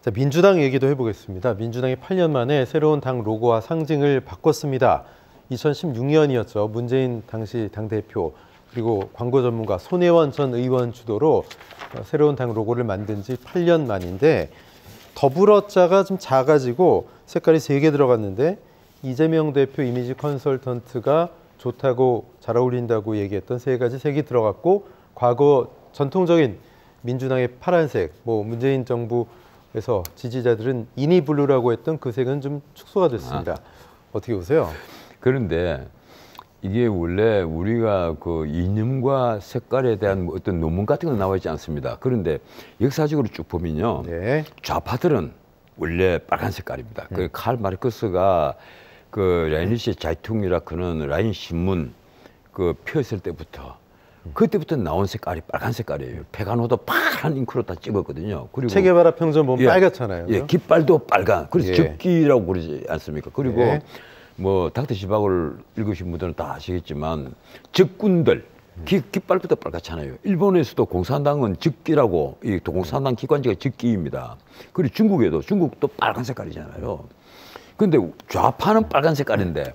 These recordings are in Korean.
자, 민주당 얘기도 해보겠습니다. 민주당이 8년 만에 새로운 당 로고와 상징을 바꿨습니다. 2016년이었죠. 문재인 당시 당대표 그리고 광고 전문가 손혜원 전 의원 주도로 새로운 당 로고를 만든 지 8년 만인데 더불어자가 좀 작아지고 색깔이 3개 들어갔는데 이재명 대표 이미지 컨설턴트가 좋다고 잘 어울린다고 얘기했던 3가지 색이 들어갔고 과거 전통적인 민주당의 파란색, 문재인 정부에서 지지자들은 이니블루라고 했던 그 색은 좀 축소가 됐습니다. 어떻게 보세요? 그런데 이게 원래 우리가 그 이념과 색깔에 대한 어떤 논문 같은 거 나와 있지 않습니다. 그런데 역사적으로 쭉 보면요. 네. 좌파들은 원래 빨간 색깔입니다. 그 칼 마르크스가 그 라이니시 자이퉁이라 그는 라인 신문 그 펴있을 때부터 그때부터 나온 색깔이 빨간 색깔이에요. 페가노도 파란 잉크로 다 찍었거든요. 그리고 체게바라 평전 보면 빨갛잖아요. 예, 깃발도 빨간. 그래서 예. 적기라고 그러지 않습니까? 그리고 예. 닥터 지박을 읽으신 분들은 다 아시겠지만 적군들 깃발부터 빨갛잖아요. 일본에서도 공산당은 적기라고 이 공산당 기관지가 적기입니다. 그리고 중국도 빨간 색깔이잖아요. 근데 좌파는 빨간 색깔인데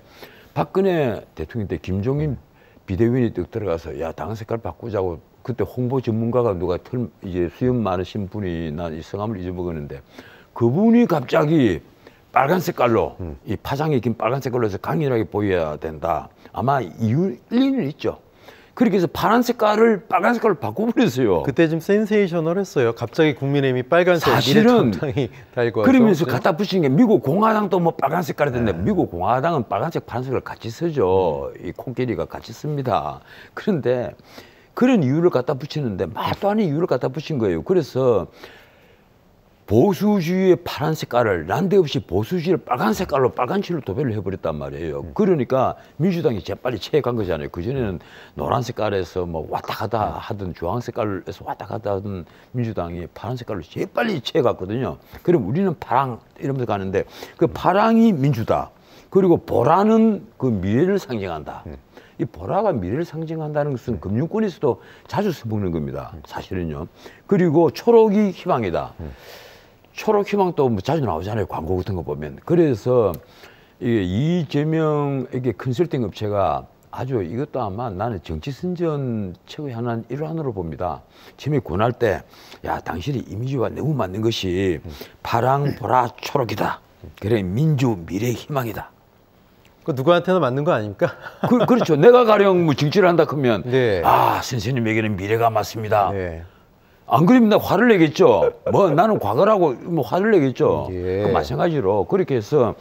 박근혜 대통령 때 김종인 비대위원이 뚝 들어가서 야, 당 색깔 바꾸자고 그때 홍보 전문가가 누가 이제 수염 많으신 분이 난 이 성함을 잊어먹었는데 그분이 갑자기 빨간 색깔로 이 파장이 긴 빨간 색깔로 해서 강인하게 보여야 된다. 아마 일리는 있죠. 그렇게 해서 파란 색깔을 빨간 색깔로 바꿔버렸어요. 그때 좀 센세이셔널했어요. 갑자기 국민의힘이 빨간색 사실은 미래통합당이 달고 그러면서 갖다 붙인 게 미국 공화당도 뭐 빨간 색깔이 됐는데 미국 공화당은 빨간색, 파란색을 같이 쓰죠. 이 코끼리가 같이 씁니다. 그런데 그런 이유를 갖다 붙이는데 말도 안 되는 이유를 갖다 붙인 거예요. 그래서 보수주의의 파란 색깔을 난데없이 보수주의를 빨간 색깔로 빨간칠로 도배를 해버렸단 말이에요. 그러니까 민주당이 재빨리 체액한 거잖아요. 그전에는 노란 색깔에서 뭐 왔다 갔다 하던 주황 색깔에서 왔다 갔다 하던 민주당이 파란 색깔로 재빨리 체액했거든요. 그럼 우리는 파랑 이러면서 가는데 그 파랑이 민주다. 그리고 보라는 그 미래를 상징한다. 이 보라가 미래를 상징한다는 것은 금융권에서도 자주 써먹는 겁니다. 사실은요. 그리고 초록이 희망이다. 초록 희망도 뭐 자주 나오잖아요. 광고 같은 거 보면. 그래서 이게 이재명에게 컨설팅 업체가 아주 이것도 아마 나는 정치 선전 최고의 하나의 일환으로 봅니다. 처음에 권할 때, 야, 당신의 이미지와 너무 맞는 것이 파랑, 보라, 초록이다. 그래, 민주, 미래, 희망이다. 그 누구한테나 맞는 거 아닙니까? 그렇죠. 내가 가령 뭐 정치를 한다 그러면, 네. 아, 선생님에게는 미래가 맞습니다. 네. 안 그러면 나 화를 내겠죠. 나는 과거라고 화를 내겠죠. 예. 마찬가지로 그렇게 해서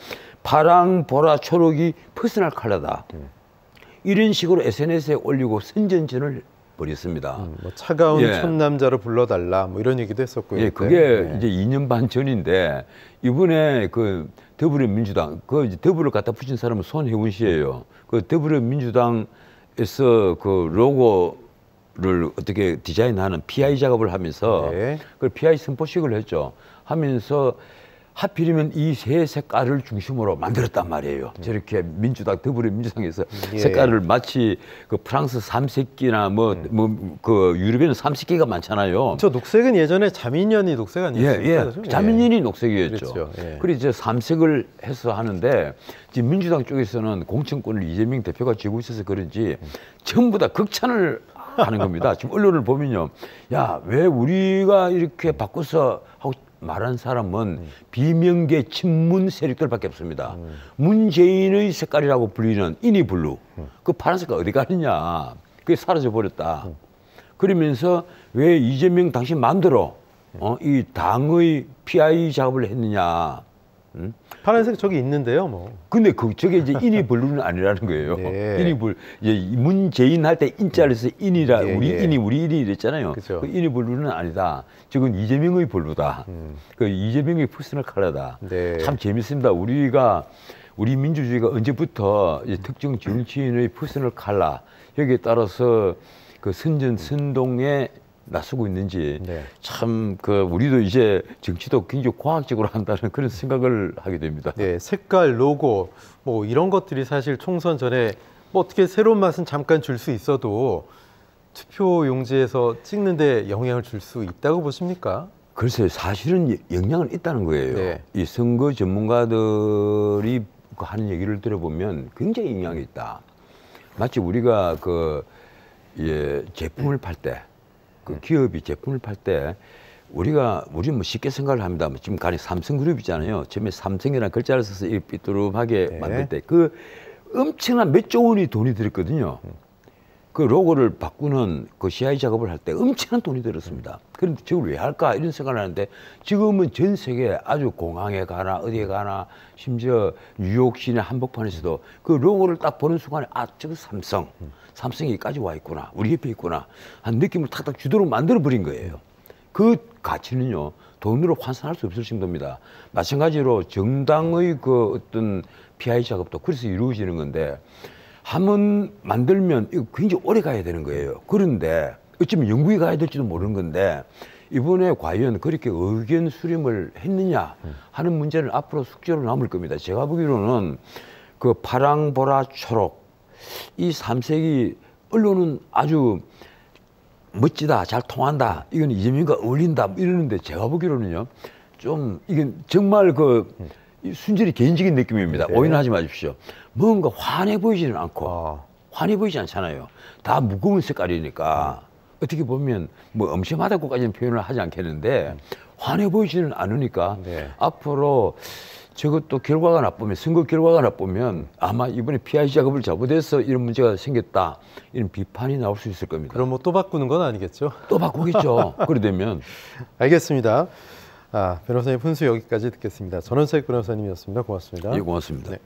파랑, 보라, 초록이 퍼스널 컬러다. 이런 식으로 SNS에 올리고 선전전을 벌였습니다. 차가운 촌남자로 불러달라 이런 얘기도 했었고요. 예, 그게 이제 2년 반 전인데 이번에 그 더불어민주당 더불어 갖다 붙인 사람은 손혜원 씨예요. 그 더불어민주당에서 그 로고를 어떻게 디자인하는 PI 작업을 하면서 그 PI 선포식을 했죠. 하면서 하필이면 이 세 색깔을 중심으로 만들었단 말이에요. 저렇게 더불어민주당에서 색깔을 마치 그 프랑스 삼색기나 그 유럽에는 삼색기가 많잖아요. 저 녹색은 예전에 자민련이 녹색 아니었어요? 자민련이 녹색이었죠. 그렇죠. 그래서 이제 삼색을 해서 하는데 지금 민주당 쪽에서는 공천권을 이재명 대표가 쥐고 있어서 그런지 전부 다 극찬을 하는 겁니다. 지금 언론을 보면요. 야, 왜 우리가 이렇게 바꿔서 하고 말한 사람은 비명계 친문 세력들밖에 없습니다. 문재인의 색깔이라고 불리는 이니블루. 그 파란 색깔 어디 가느냐. 그게 사라져 버렸다. 그러면서 왜 이재명 당신 마음대로 이 당의 PI 작업을 했느냐. 파란색 저기 있는데요, 근데 저게 이제 이니블루는 아니라는 거예요. 이제 문재인 할 때 인자를 해서 인이라 우리 인이 이랬잖아요. 그 이니블루는 아니다. 저건 이재명의 블루다. 그 이재명의 퍼스널 컬러다. 참 재밌습니다. 우리 민주주의가 언제부터 이제 특정 정치인의 퍼스널 컬러 여기에 따라서 그 선동에 나서고 있는지 참 우리도 이제 정치도 굉장히 과학적으로 한다는 그런 생각을 하게 됩니다. 네, 색깔, 로고 이런 것들이 사실 총선 전에 어떻게 새로운 맛은 잠깐 줄 수 있어도 투표 용지에서 찍는데 영향을 줄 수 있다고 보십니까? 글쎄요, 사실은 영향은 있다는 거예요. 네. 이 선거 전문가들이 그 하는 얘기를 들어보면 굉장히 영향이 있다. 마치 우리가 제품을 팔 때, 기업이 제품을 팔 때, 우리 뭐 쉽게 생각을 합니다. 지금 간에 삼성그룹이잖아요. 처음에 삼성이라는 글자를 써서 이 삐뚤하게 네. 만들 때 그 엄청난 몇 조 원이 돈이 들었거든요. 그 로고를 바꾸는 그 CI 작업을 할 때 엄청난 돈이 들었습니다. 그런데 저걸 왜 할까 이런 생각을 하는데 지금은 전 세계 아주 공항에 가나 어디에 가나 심지어 뉴욕 시내 한복판에서도 그 로고를 딱 보는 순간에 아 저거 삼성이 여기까지 와 있구나 우리 옆에 있구나 한 느낌을 탁탁 주도록 만들어 버린 거예요. 그 가치는요 돈으로 환산할 수 없을 정도입니다. 마찬가지로 정당의 그 어떤 PI 작업도 그래서 이루어지는 건데 한번 만들면 이거 굉장히 오래 가야 되는 거예요. 그런데 어쩌면 영국에 가야 될지도 모르는 건데 이번에 과연 그렇게 의견 수렴을 했느냐 하는 문제는 앞으로 숙제로 남을 겁니다. 제가 보기로는 그 파랑, 보라, 초록 이 삼색이 언론은 아주 멋지다, 잘 통한다, 이건 이재명과 어울린다 이러는데 제가 보기로는요 좀 이건 정말 이 순전히 개인적인 느낌입니다. 네. 오인하지 마십시오. 뭔가 환해 보이지는 않고 환해 보이지 않잖아요. 다 무거운 색깔이니까 어떻게 보면 뭐 엄심하다고까지는 표현을 하지 않겠는데 환해 보이지는 않으니까 네. 앞으로 저것도 결과가 나쁘면 선거 결과가 나쁘면 아마 이번에 PI 작업을 잘못해서 이런 문제가 생겼다 이런 비판이 나올 수 있을 겁니다. 그럼 뭐 또 바꾸는 건 아니겠죠? 또 바꾸겠죠. 그래 되면. 알겠습니다. 변호사님 훈수 여기까지 듣겠습니다. 전원책 변호사님이었습니다. 고맙습니다. 예, 고맙습니다. 네.